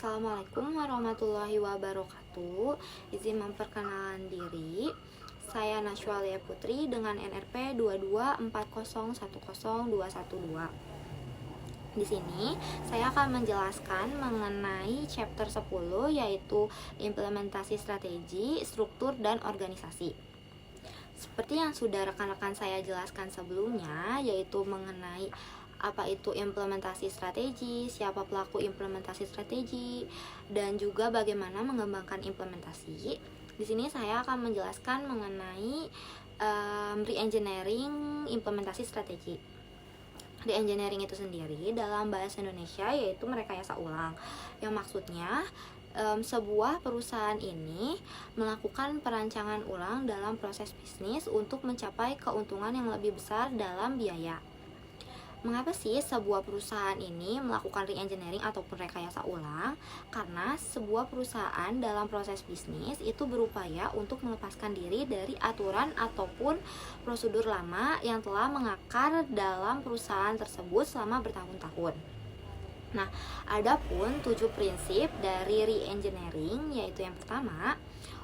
Assalamualaikum warahmatullahi wabarakatuh. Izin memperkenalkan diri. Saya Najwa Lia Putri dengan NRP 224010212. Di sini saya akan menjelaskan mengenai chapter 10 yaitu implementasi strategi, struktur dan organisasi. Seperti yang sudah rekan-rekan saya jelaskan sebelumnya, yaitu mengenai apa itu implementasi strategi, siapa pelaku implementasi strategi, dan juga bagaimana mengembangkan implementasi. Di sini saya akan menjelaskan mengenai re-engineering implementasi strategi. Re-engineering itu sendiri dalam bahasa Indonesia yaitu merekayasa ulang, yang maksudnya sebuah perusahaan ini melakukan perancangan ulang dalam proses bisnis untuk mencapai keuntungan yang lebih besar dalam biaya. Mengapa sih sebuah perusahaan ini melakukan re-engineering ataupun rekayasa ulang? Karena sebuah perusahaan dalam proses bisnis itu berupaya untuk melepaskan diri dari aturan ataupun prosedur lama yang telah mengakar dalam perusahaan tersebut selama bertahun-tahun. Nah, adapun 7 prinsip dari re-engineering, yaitu yang pertama,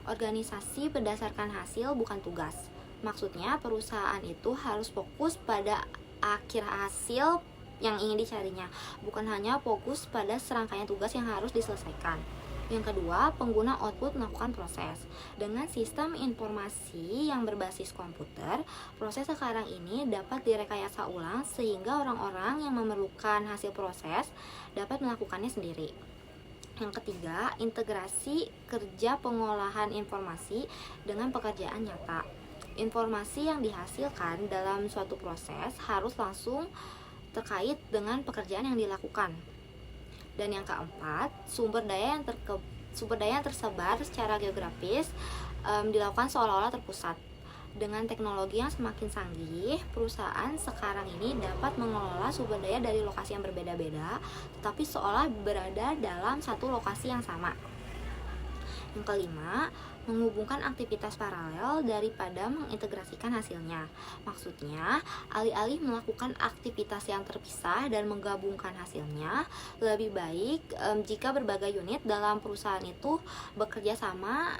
organisasi berdasarkan hasil bukan tugas. Maksudnya perusahaan itu harus fokus pada akhir hasil yang ingin dicarinya, bukan hanya fokus pada serangkaian tugas yang harus diselesaikan. Yang kedua, pengguna output melakukan proses. Dengan sistem informasi yang berbasis komputer, proses sekarang ini dapat direkayasa ulang sehingga orang-orang yang memerlukan hasil proses dapat melakukannya sendiri. Yang ketiga, integrasi kerja pengolahan informasi dengan pekerjaan nyata. Informasi yang dihasilkan dalam suatu proses harus langsung terkait dengan pekerjaan yang dilakukan. Dan yang keempat, sumber daya yang tersebar secara geografis dilakukan seolah-olah terpusat. Dengan teknologi yang semakin canggih, perusahaan sekarang ini dapat mengelola sumber daya dari lokasi yang berbeda-beda, tetapi seolah berada dalam satu lokasi yang sama. Yang kelima, menghubungkan aktivitas paralel daripada mengintegrasikan hasilnya. Maksudnya, alih-alih melakukan aktivitas yang terpisah dan menggabungkan hasilnya, lebih baik jika berbagai unit dalam perusahaan itu bekerja sama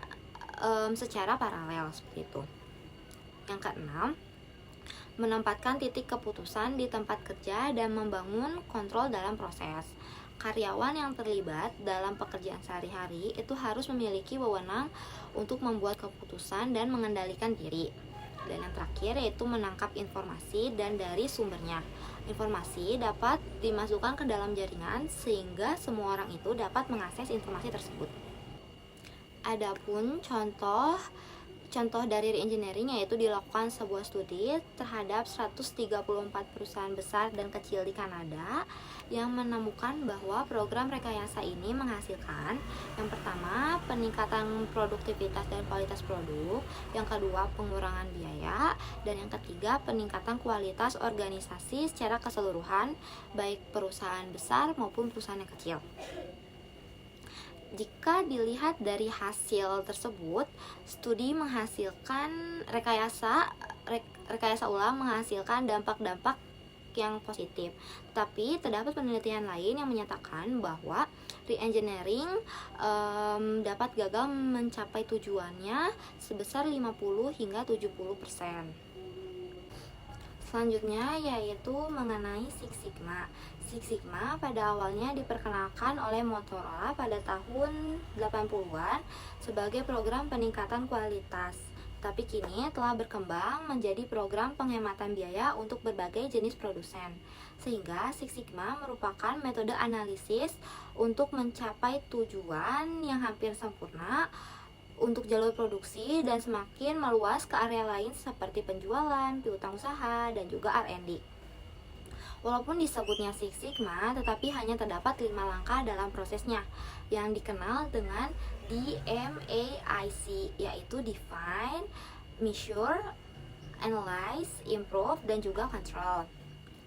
secara paralel seperti itu. Yang keenam, menempatkan titik keputusan di tempat kerja dan membangun kontrol dalam proses. Karyawan yang terlibat dalam pekerjaan sehari-hari itu harus memiliki wewenang untuk membuat keputusan dan mengendalikan diri. Dan yang terakhir yaitu menangkap informasi dan dari sumbernya. Informasi dapat dimasukkan ke dalam jaringan sehingga semua orang itu dapat mengakses informasi tersebut. Adapun contoh dari re-engineering yaitu dilakukan sebuah studi terhadap 134 perusahaan besar dan kecil di Kanada yang menemukan bahwa program rekayasa ini menghasilkan yang pertama, peningkatan produktivitas dan kualitas produk, yang kedua, pengurangan biaya, dan yang ketiga, peningkatan kualitas organisasi secara keseluruhan baik perusahaan besar maupun perusahaan yang kecil. Jika dilihat dari hasil tersebut, studi menghasilkan rekayasa ulang menghasilkan dampak-dampak yang positif. Tapi terdapat penelitian lain yang menyatakan bahwa re-engineering dapat gagal mencapai tujuannya sebesar 50 hingga 70%. Selanjutnya yaitu mengenai Six Sigma. Six Sigma pada awalnya diperkenalkan oleh Motorola pada tahun 80-an sebagai program peningkatan kualitas. Tapi kini telah berkembang menjadi program penghematan biaya untuk berbagai jenis produsen. Sehingga Six Sigma merupakan metode analisis untuk mencapai tujuan yang hampir sempurna untuk jalur produksi dan semakin meluas ke area lain seperti penjualan, piutang usaha, dan juga R&D. Walaupun disebutnya Six Sigma, tetapi hanya terdapat 5 langkah dalam prosesnya yang dikenal dengan DMAIC, yaitu Define, Measure, Analyze, Improve, dan juga Control.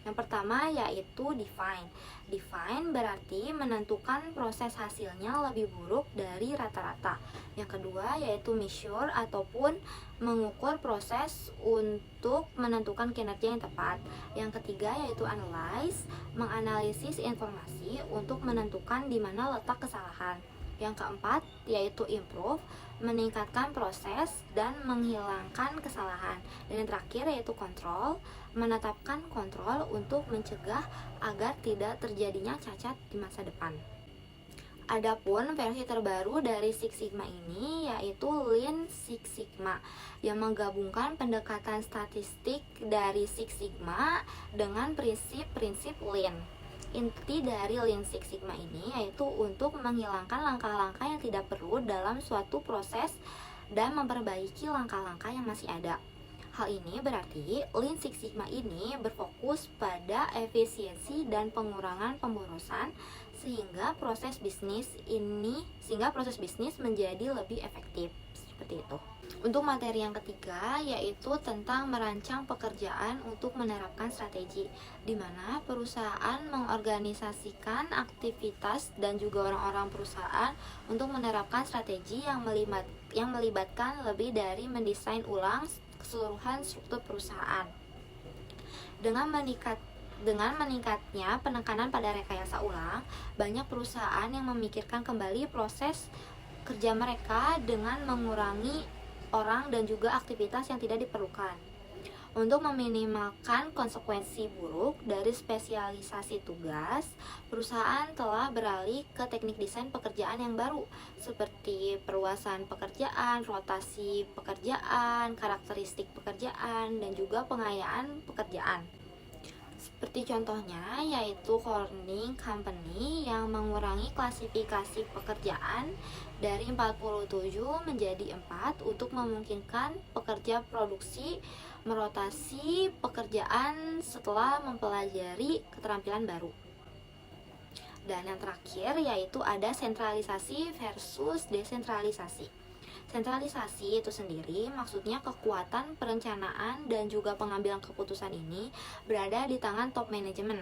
Yang pertama yaitu define. Define berarti menentukan proses hasilnya lebih buruk dari rata-rata. Yang kedua yaitu measure ataupun mengukur proses untuk menentukan kinerja yang tepat. Yang ketiga yaitu analyze, menganalisis informasi untuk menentukan di mana letak kesalahan. Yang keempat yaitu improve, meningkatkan proses dan menghilangkan kesalahan. Dan yang terakhir yaitu control, menetapkan kontrol untuk mencegah agar tidak terjadinya cacat di masa depan. Adapun versi terbaru dari Six Sigma ini yaitu Lean Six Sigma yang menggabungkan pendekatan statistik dari Six Sigma dengan prinsip-prinsip Lean. Inti dari Lean Six Sigma ini yaitu untuk menghilangkan langkah-langkah yang tidak perlu dalam suatu proses dan memperbaiki langkah-langkah yang masih ada. Hal ini berarti Lean Six Sigma ini berfokus pada efisiensi dan pengurangan pemborosan sehingga proses bisnis menjadi lebih efektif. Seperti itu. Untuk materi yang ketiga yaitu tentang merancang pekerjaan untuk menerapkan strategi, di mana perusahaan mengorganisasikan aktivitas dan juga orang-orang perusahaan untuk menerapkan strategi yang melibatkan lebih dari mendesain ulang keseluruhan struktur perusahaan. Dengan meningkatnya penekanan pada rekayasa ulang, banyak perusahaan yang memikirkan kembali proses kerja mereka dengan mengurangi orang dan juga aktivitas yang tidak diperlukan. Untuk meminimalkan konsekuensi buruk dari spesialisasi tugas, perusahaan telah beralih ke teknik desain pekerjaan yang baru, seperti perluasan pekerjaan, rotasi pekerjaan, karakteristik pekerjaan, dan juga pengayaan pekerjaan. Seperti contohnya yaitu Corning Company yang mengurangi klasifikasi pekerjaan dari 47 menjadi 4 untuk memungkinkan pekerja produksi merotasi pekerjaan setelah mempelajari keterampilan baru. Dan yang terakhir yaitu ada sentralisasi versus desentralisasi. Sentralisasi itu sendiri maksudnya kekuatan perencanaan dan juga pengambilan keputusan ini berada di tangan top manajemen.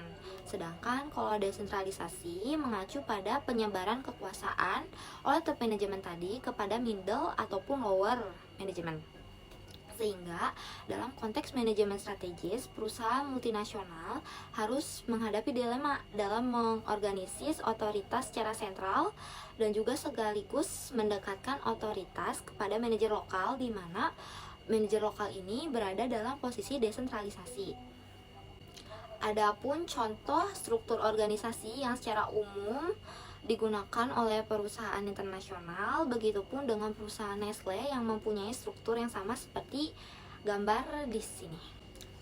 Sedangkan kalau desentralisasi mengacu pada penyebaran kekuasaan oleh top manajemen tadi kepada middle ataupun lower manajemen. Sehingga dalam konteks manajemen strategis, perusahaan multinasional harus menghadapi dilema dalam mengorganisis otoritas secara sentral dan juga sekaligus mendekatkan otoritas kepada manajer lokal, di mana manajer lokal ini berada dalam posisi desentralisasi. Adapun contoh struktur organisasi yang secara umum digunakan oleh perusahaan internasional, begitupun dengan perusahaan Nestle yang mempunyai struktur yang sama seperti gambar di sini.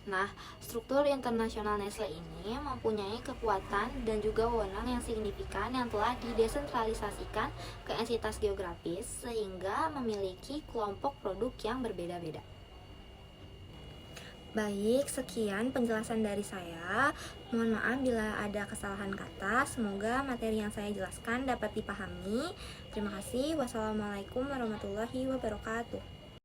Nah, struktur internasional Nestle ini mempunyai kekuatan dan juga wewenang yang signifikan yang telah didesentralisasikan ke entitas geografis sehingga memiliki kelompok produk yang berbeda-beda. Baik, sekian penjelasan dari saya. Mohon maaf bila ada kesalahan kata. Semoga materi yang saya jelaskan dapat dipahami. Terima kasih. Wassalamualaikum warahmatullahi wabarakatuh.